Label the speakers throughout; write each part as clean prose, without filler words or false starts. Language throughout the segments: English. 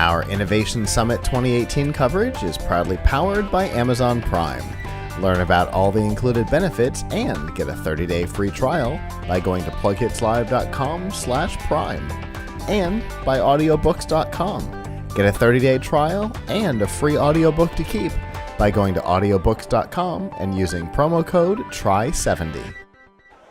Speaker 1: Our Innovation Summit 2018 coverage is proudly powered by Amazon Prime. Learn about all the included benefits and get a 30-day free trial by going to plughitslive.com/prime and by audiobooks.com. Get a 30-day trial and a free audiobook to keep by going to audiobooks.com and using promo code TRY70.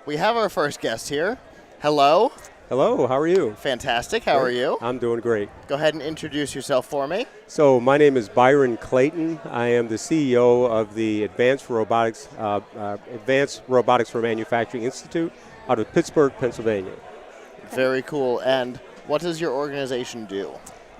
Speaker 1: We have our first guest here. Hello.
Speaker 2: Hello, how are you?
Speaker 1: Fantastic. How are you?
Speaker 2: I'm doing great.
Speaker 1: Go ahead and introduce yourself for me.
Speaker 2: So my name is Byron Clayton. I am the CEO of the Advanced Robotics for Manufacturing Institute out of Pittsburgh, Pennsylvania.
Speaker 1: Very cool. And what does your organization do?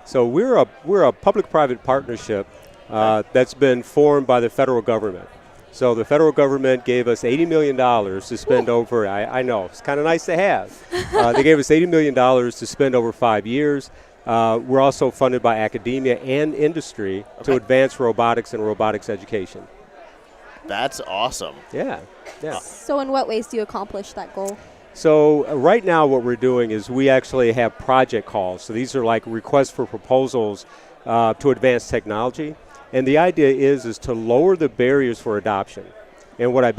Speaker 2: So we're a public-private partnership that's been formed by the federal government. So the federal government gave us $80 million to spend over, I know, it's kind of nice to have. They gave us $80 million to spend over 5 years. We're also funded by academia and industry to advance robotics and robotics education.
Speaker 1: That's awesome.
Speaker 2: Yeah.
Speaker 3: So in what ways do you accomplish that goal?
Speaker 2: So right now what we're doing is we actually have project calls. So these are like requests for proposals to advance technology. And the idea is to lower the barriers for adoption. And what I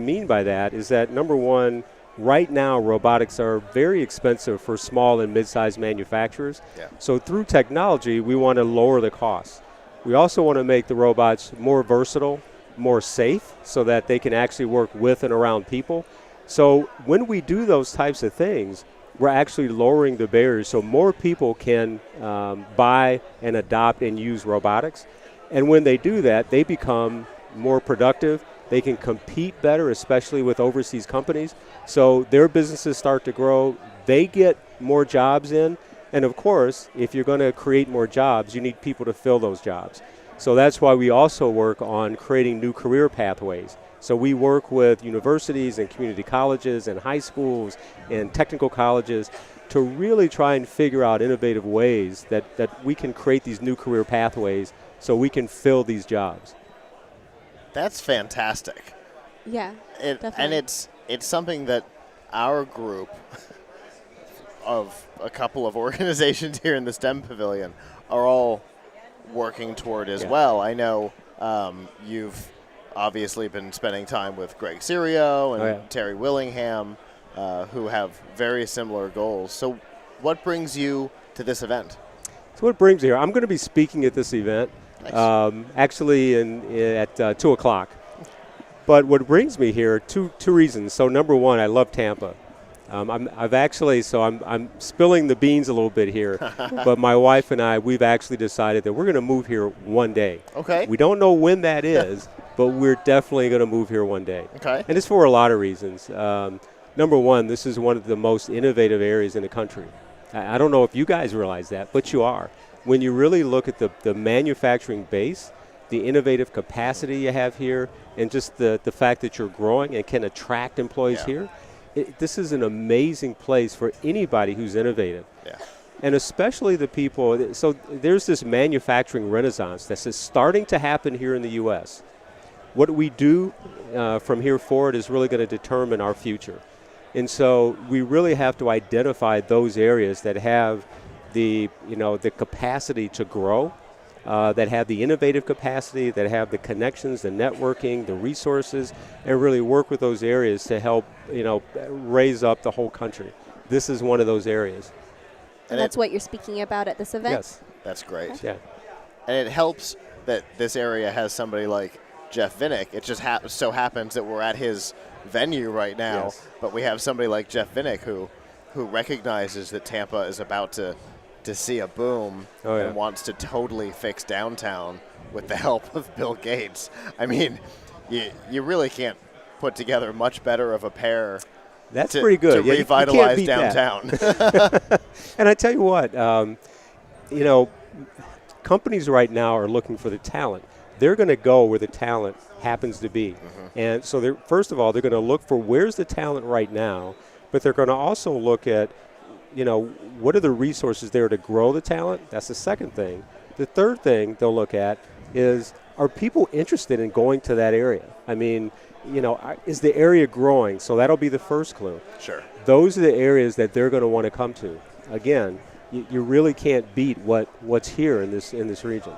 Speaker 2: mean by that is that, number one, right now robotics are very expensive for small and mid-sized manufacturers.
Speaker 1: Yeah.
Speaker 2: So through technology, we want to lower the costs. We also want to make the robots more versatile, more safe, so that they can actually work with and around people. So when we do those types of things, we're actually lowering the barriers so more people can buy and adopt and use robotics. And when they do that, they become more productive. They can compete better, especially with overseas companies. So their businesses start to grow. They get more jobs in. And of course, if you're going to create more jobs, you need people to fill those jobs. So that's why we also work on creating new career pathways. So we work with universities and community colleges and high schools and technical colleges to really try and figure out innovative ways that we can create these new career pathways so we can fill these jobs.
Speaker 1: That's fantastic.
Speaker 3: Yeah, definitely.
Speaker 1: And it's something that our group of a couple of organizations here in the STEM Pavilion are all working toward as well. I know you've obviously been spending time with Greg Serio and Terry Willingham, who have very similar goals. So what brings you to this event?
Speaker 2: So what brings me here? I'm going to be speaking at this event.
Speaker 1: Nice.
Speaker 2: Actually at 2 o'clock. But what brings me here, two reasons. So number one, I love Tampa. I'm spilling the beans a little bit here, but my wife and I, we've actually decided that we're going to move here one day.
Speaker 1: Okay.
Speaker 2: We don't know when that is, but we're definitely going to move here one day.
Speaker 1: Okay.
Speaker 2: And it's for a lot of reasons. Number one, this is one of the most innovative areas in the country. I don't know if you guys realize that, but you are. When you really look at the manufacturing base, the innovative capacity you have here, and just the fact that you're growing and can attract employees here, this is an amazing place for anybody who's innovative.
Speaker 1: Yeah.
Speaker 2: And especially the people, so there's this manufacturing renaissance that's starting to happen here in the U.S. What we do from here forward is really going to determine our future. And so we really have to identify those areas that have the capacity to grow, that have the innovative capacity, that have the connections, the networking, the resources, and really work with those areas to help, raise up the whole country. This is one of those areas.
Speaker 3: And that's what you're speaking about at this event?
Speaker 2: Yes.
Speaker 1: That's great.
Speaker 2: Okay. Yeah.
Speaker 1: And it helps that this area has somebody like Jeff Vinnick. It just so happens that we're at his venue right now, but we have somebody like Jeff Vinnick who recognizes that Tampa is about to see a boom and wants to totally fix downtown with the help of Bill Gates. I mean, you really can't put together much better of a pair.
Speaker 2: That's pretty good.
Speaker 1: To revitalize downtown.
Speaker 2: And I tell you what, companies right now are looking for the talent. They're going to go where the talent happens to be. Mm-hmm. And so first of all, they're going to look for where's the talent right now, but they're going to also look at what are the resources there to grow the talent? That's the second thing. The third thing they'll look at is, are people interested in going to that area? I mean, is the area growing? So that'll be the first clue.
Speaker 1: Sure.
Speaker 2: Those are the areas that they're going to want to come to. Again, you really can't beat what's here in this region.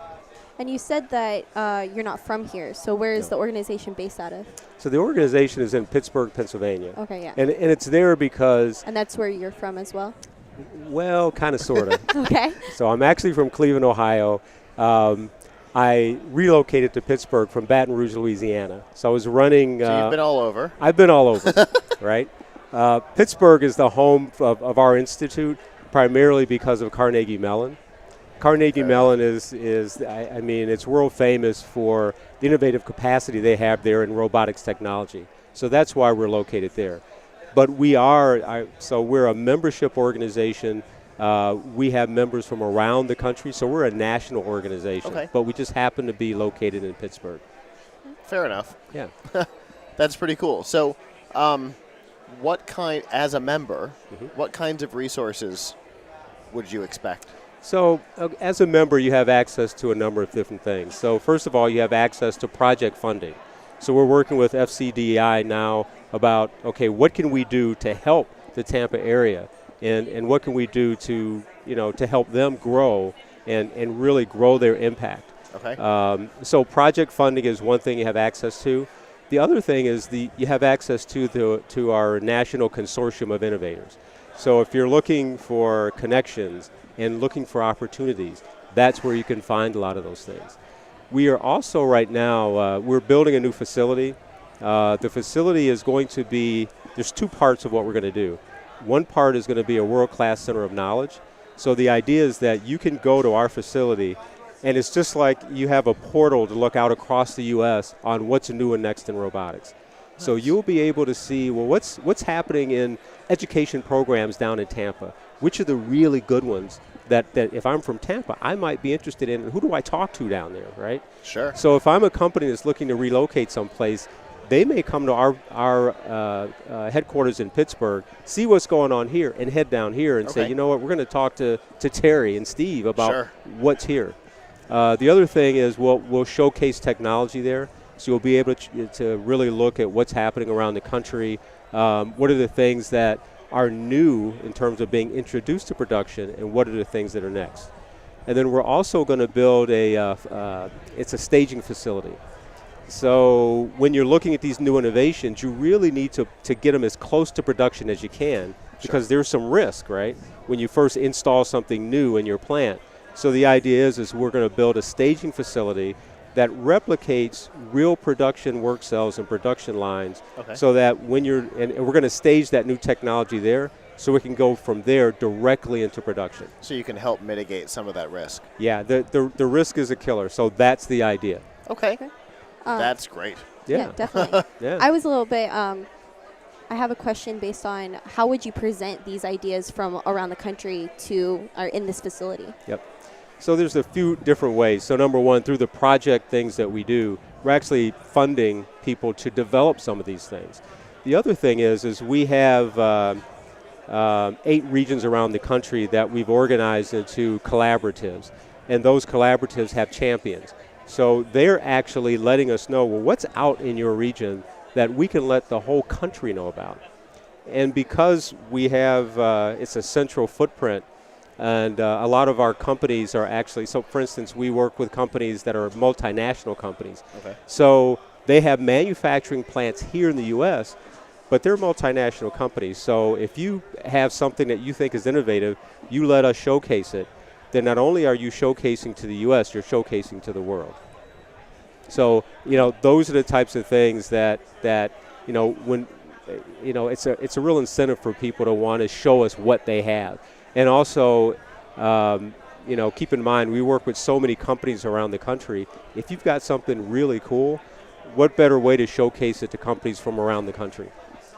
Speaker 3: And you said that you're not from here, so where is the organization based out of?
Speaker 2: So the organization is in Pittsburgh, Pennsylvania.
Speaker 3: Okay, yeah.
Speaker 2: And it's there because...
Speaker 3: And that's where you're from as well?
Speaker 2: Well, kind of, sort of.
Speaker 3: Okay.
Speaker 2: So I'm actually from Cleveland, Ohio. I relocated to Pittsburgh from Baton Rouge, Louisiana. So I was running...
Speaker 1: So you've been all over.
Speaker 2: I've been all over, right? Pittsburgh is the home of our institute, primarily because of Carnegie Mellon. Carnegie Mellon is I mean, it's world famous for the innovative capacity they have there in robotics technology. So that's why we're located there. But we're a membership organization. We have members from around the country, so we're a national organization.
Speaker 1: Okay.
Speaker 2: But we just happen to be located in Pittsburgh.
Speaker 1: Fair enough.
Speaker 2: Yeah.
Speaker 1: That's pretty cool. So, as a member, what kinds of resources would you expect?
Speaker 2: So as a member, you have access to a number of different things. So first of all, you have access to project funding. So we're working with FCDI now about, okay, what can we do to help the Tampa area? And what can we do to help them grow and really grow their impact?
Speaker 1: Okay.
Speaker 2: So project funding is one thing you have access to. The other thing is you have access to our national consortium of innovators. So if you're looking for connections and looking for opportunities, that's where you can find a lot of those things. We are also right now, we're building a new facility. The facility is going to be, there's two parts of what we're going to do. One part is going to be a world-class center of knowledge. So the idea is that you can go to our facility, and it's just like you have a portal to look out across the U.S. on what's new and next in robotics. Nice. So you'll be able to see, well, what's happening in education programs down in Tampa? Which are the really good ones that if I'm from Tampa, I might be interested in, and who do I talk to down there, right?
Speaker 1: Sure.
Speaker 2: So if I'm a company that's looking to relocate someplace, they may come to our headquarters in Pittsburgh, see what's going on here, and head down here and say, you know what, we're going to talk to Terry and Steve about what's here. The other thing is we'll showcase technology there, so you'll be able to really look at what's happening around the country, what are the things that are new in terms of being introduced to production, and what are the things that are next. And then we're also going to build it's a staging facility. So when you're looking at these new innovations, you really need to get them as close to production as you can, because there's some risk, right, when you first install something new in your plant. So the idea is we're going to build a staging facility that replicates real production work cells and production lines, so that when and we're going to stage that new technology there, so we can go from there directly into production.
Speaker 1: So you can help mitigate some of that risk.
Speaker 2: Yeah, the risk is a killer, so that's the idea.
Speaker 1: Okay. That's great.
Speaker 3: Yeah, definitely.
Speaker 2: Yeah.
Speaker 3: I was a little bit, I have a question based on how would you present these ideas from around the country or in this facility?
Speaker 2: Yep. So there's a few different ways. So number one, through the project things that we do, we're actually funding people to develop some of these things. The other thing is we have 8 regions around the country that we've organized into collaboratives, and those collaboratives have champions. So they're actually letting us know, well, what's out in your region that we can let the whole country know about. And because we have, it's a central footprint, and a lot of our companies are actually, so for instance, we work with companies that are multinational companies.
Speaker 1: Okay.
Speaker 2: So they have manufacturing plants here in the U.S., but they're multinational companies. So if you have something that you think is innovative, you let us showcase it, then not only are you showcasing to the U.S., you're showcasing to the world. So, those are the types of things that when, it's a real incentive for people to want to show us what they have. And also, keep in mind, we work with so many companies around the country. If you've got something really cool, what better way to showcase it to companies from around the country?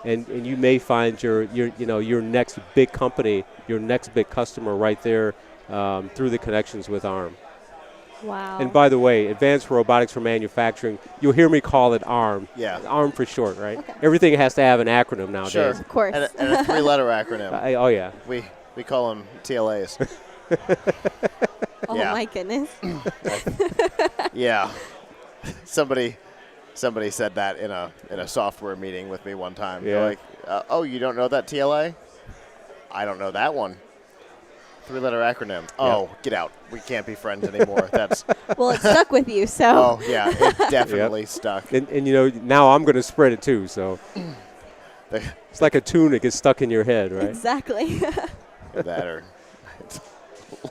Speaker 2: And you may find your next big company, your next big customer right there through the connections with ARM.
Speaker 3: Wow.
Speaker 2: And by the way, Advanced Robotics for Manufacturing, you'll hear me call it ARM.
Speaker 1: Yeah.
Speaker 2: ARM for short, right?
Speaker 3: Okay.
Speaker 2: Everything has to have an acronym nowadays.
Speaker 1: Sure.
Speaker 3: Of course.
Speaker 1: And a 3-letter acronym.
Speaker 2: Oh, yeah.
Speaker 1: We call them TLAs.
Speaker 3: Oh, my goodness.
Speaker 1: Yeah. Somebody said that in a software meeting with me one time.
Speaker 2: Yeah.
Speaker 1: They're like, oh, you don't know that TLA? I don't know that one. Three-letter acronym. Oh, get out. We can't be friends anymore. That's
Speaker 3: Well, it stuck with you, so.
Speaker 1: oh yeah, it definitely stuck.
Speaker 2: And now I'm going to spread it too. So it's like a tune that gets stuck in your head, right?
Speaker 3: Exactly.
Speaker 1: That or it's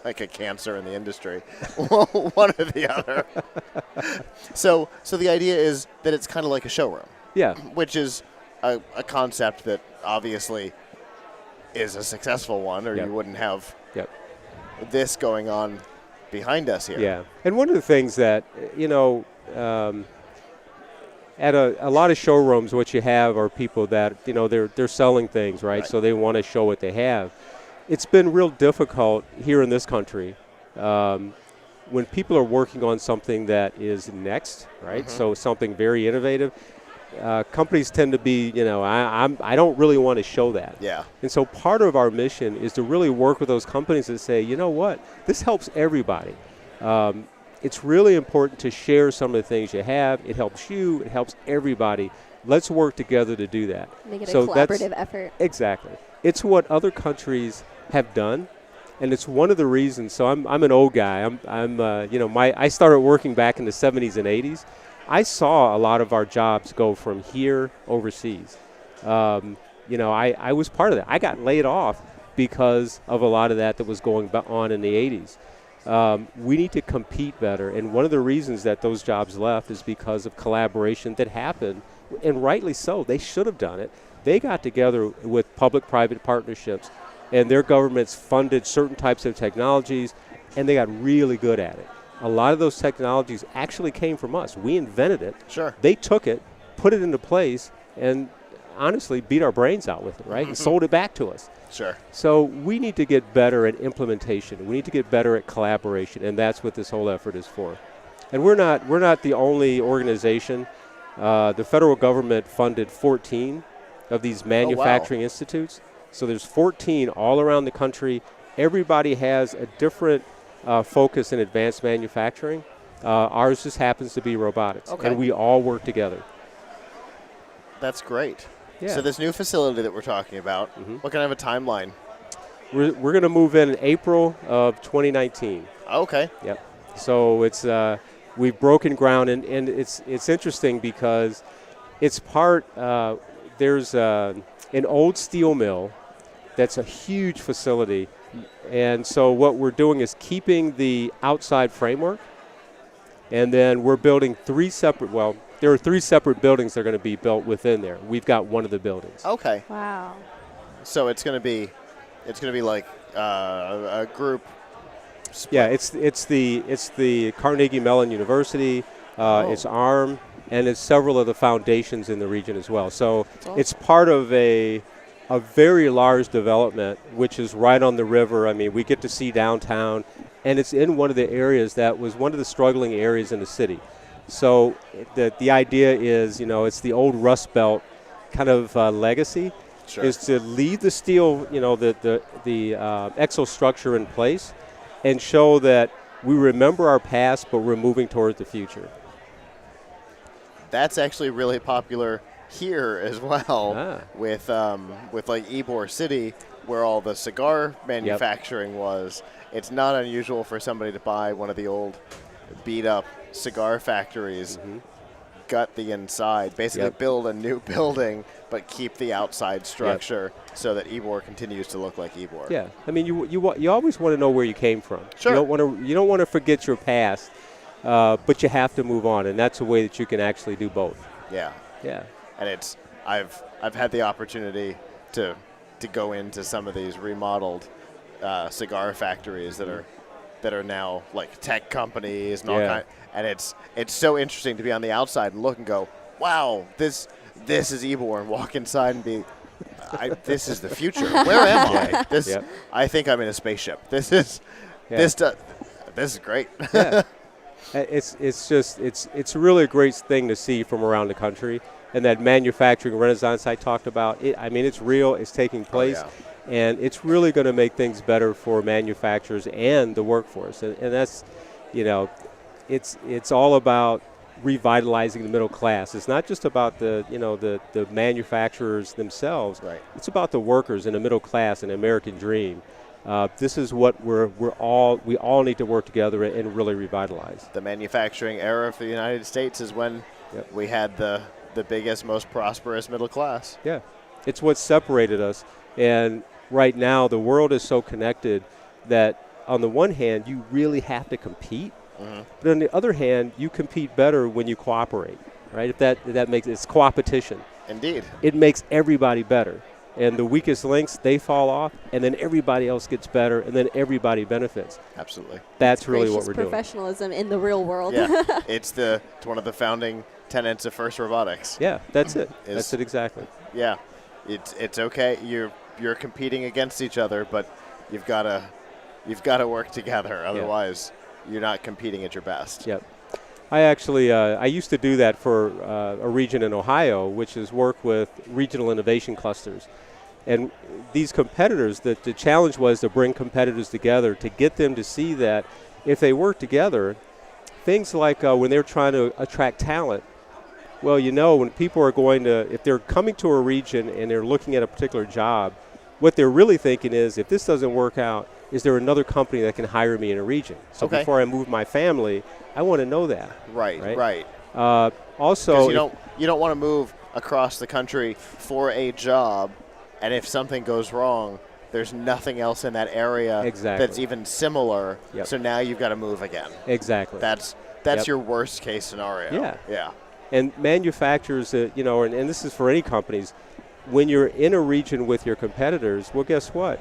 Speaker 1: like a cancer in the industry, one or the other. So the idea is that it's kind of like a showroom.
Speaker 2: Yeah.
Speaker 1: Which is a concept that obviously is a successful one, or you wouldn't have this going on behind us here.
Speaker 2: Yeah. And one of the things that, at a lot of showrooms, what you have are people that, they're selling things, right? So they want to show what they have. It's been real difficult here in this country when people are working on something that is next, right? So something very innovative. Companies tend to be, I don't really want to show that.
Speaker 1: Yeah.
Speaker 2: And so part of our mission is to really work with those companies and say, you know what, this helps everybody. It's really important to share some of the things you have. It helps you. It helps everybody. Let's work together to do that.
Speaker 3: Make it a collaborative effort.
Speaker 2: Exactly. It's what other countries have done, and it's one of the reasons. So I'm an old guy. I started working back in the 70s and 80s. I saw a lot of our jobs go from here overseas. I was part of that. I got laid off because of a lot of that was going on in the 80s. We need to compete better, and one of the reasons that those jobs left is because of collaboration that happened, and rightly so. They should have done it. They got together with public-private partnerships, and their governments funded certain types of technologies, and they got really good at it. A lot of those technologies actually came from us. We invented it.
Speaker 1: Sure.
Speaker 2: They took it, put it into place, and honestly beat our brains out with it, right? And sold it back to us.
Speaker 1: Sure.
Speaker 2: So we need to get better at implementation. We need to get better at collaboration, and that's what this whole effort is for. And we're not the only organization. The federal government funded 14 of these manufacturing institutes. So there's 14 all around the country. Everybody has a different focus in advanced manufacturing. Ours just happens to be robotics, and we all work together.
Speaker 1: That's great.
Speaker 2: Yeah.
Speaker 1: So this new facility that we're talking about, what kind of a timeline?
Speaker 2: We're going to move in April of 2019.
Speaker 1: Okay.
Speaker 2: Yep. So it's we've broken ground, and it's interesting because it's part. There's an old steel mill that's a huge facility. And so what we're doing is keeping the outside framework, and then we're building there are 3 separate buildings that are going to be built within there. We've got one of the buildings.
Speaker 1: Okay.
Speaker 3: Wow.
Speaker 1: So it's going to be like a group split.
Speaker 2: Yeah, it's the Carnegie Mellon University, it's ARM, and it's several of the foundations in the region as well. So it's part of a very large development, which is right on the river. I mean, we get to see downtown, and it's in one of the areas that was one of the struggling areas in the city. So the idea is, it's the old Rust Belt kind of legacy, is to leave the steel, the exostructure in place, and show that we remember our past, but we're moving towards the future.
Speaker 1: That's actually really popular here as well, with like Ybor City, where all the cigar manufacturing was. It's not unusual for somebody to buy one of the old beat-up cigar factories, gut the inside, basically build a new building, but keep the outside structure so that Ybor continues to look like Ybor.
Speaker 2: Yeah, I mean, you always want to know where you came from.
Speaker 1: Sure.
Speaker 2: You don't want to forget your past, but you have to move on, and that's a way that you can actually do both.
Speaker 1: Yeah.
Speaker 2: Yeah.
Speaker 1: And I've had the opportunity to go into some of these remodeled cigar factories that are now like tech companies and all kind. And it's so interesting to be on the outside and look and go, wow, this is Ybor, and walk inside and be, this is the future. Where am I? I think I'm in a spaceship. This is great.
Speaker 2: Yeah. It's really a great thing to see from around the country. And that manufacturing renaissance I talked about, it's real, it's taking place, and it's really going to make things better for manufacturers and the workforce. And that's, it's all about revitalizing the middle class. It's not just about the manufacturers themselves.
Speaker 1: Right.
Speaker 2: It's about the workers and the middle class and the American dream. This is what we all need to work together and really revitalize.
Speaker 1: The manufacturing era for the United States is when we had the biggest, most prosperous middle class.
Speaker 2: Yeah, it's what separated us. And right now, the world is so connected that on the one hand, you really have to compete. But on the other hand, you compete better when you cooperate, right? If that makes it's coopetition.
Speaker 1: Indeed.
Speaker 2: It makes everybody better. And the weakest links, they fall off, and then everybody else gets better, and then everybody benefits.
Speaker 1: Absolutely.
Speaker 2: That's really what we're doing.
Speaker 3: Professionalism in the real world.
Speaker 1: Yeah, it's one of the founding tenets of FIRST Robotics.
Speaker 2: Yeah, that's it. That's it exactly.
Speaker 1: Yeah, it's okay. You're competing against each other, but you've got to work together. Otherwise, you're not competing at your best.
Speaker 2: Yep. I actually I used to do that for a region in Ohio, which is work with regional innovation clusters. And these competitors, the challenge was to bring competitors together to get them to see that if they work together, things like when they're trying to attract talent, well, when people are if they're coming to a region and they're looking at a particular job, what they're really thinking is, if this doesn't work out, is there another company that can hire me in a region? So before I move my family, I want to know that.
Speaker 1: Right.
Speaker 2: Also,
Speaker 1: you don't want to move across the country for a job, and if something goes wrong, there's nothing else in that area that's even similar.
Speaker 2: Yep.
Speaker 1: So now you've got to move again.
Speaker 2: Exactly.
Speaker 1: That's your worst case scenario. Yeah.
Speaker 2: And manufacturers, and this is for any companies, when you're in a region with your competitors, well, guess what?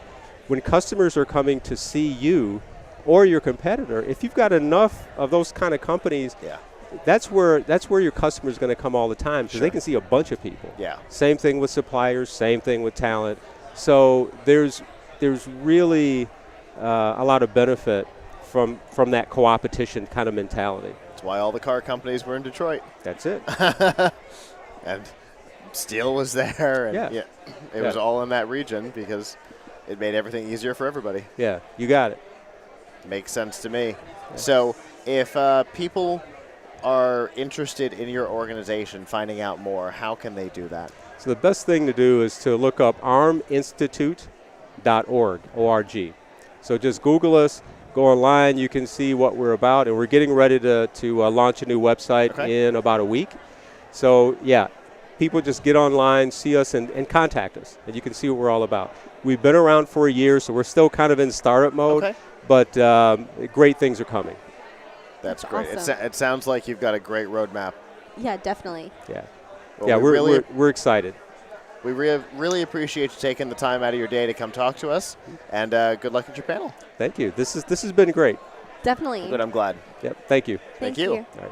Speaker 2: When customers are coming to see you or your competitor, if you've got enough of those kind of companies, that's where your customer is going to come all the time, because they can see a bunch of people.
Speaker 1: Yeah.
Speaker 2: Same thing with suppliers, same thing with talent. So there's really a lot of benefit from that coopetition kind of mentality.
Speaker 1: That's why all the car companies were in Detroit.
Speaker 2: That's it.
Speaker 1: And steel was there, and it was all in that region because it made everything easier for everybody.
Speaker 2: Yeah, you got it.
Speaker 1: Makes sense to me. Yeah. So if people are interested in your organization, finding out more, how can they do that?
Speaker 2: So the best thing to do is to look up arminstitute.org, O-R-G. So just Google us, go online, you can see what we're about, and we're getting ready to launch a new website in about a week. So, people just get online, see us, and contact us, and you can see what we're all about. We've been around for a year, so we're still kind of in startup mode, but great things are coming.
Speaker 1: That's great.
Speaker 3: Awesome.
Speaker 1: It sounds like you've got a great roadmap.
Speaker 3: Yeah, definitely.
Speaker 2: Yeah.
Speaker 1: Well,
Speaker 2: we're excited.
Speaker 1: We really appreciate you taking the time out of your day to come talk to us, and good luck at your panel.
Speaker 2: Thank you. This has been great.
Speaker 3: Definitely.
Speaker 1: Good. I'm glad.
Speaker 2: Yep. Thank you.
Speaker 3: Thank you.
Speaker 2: All right.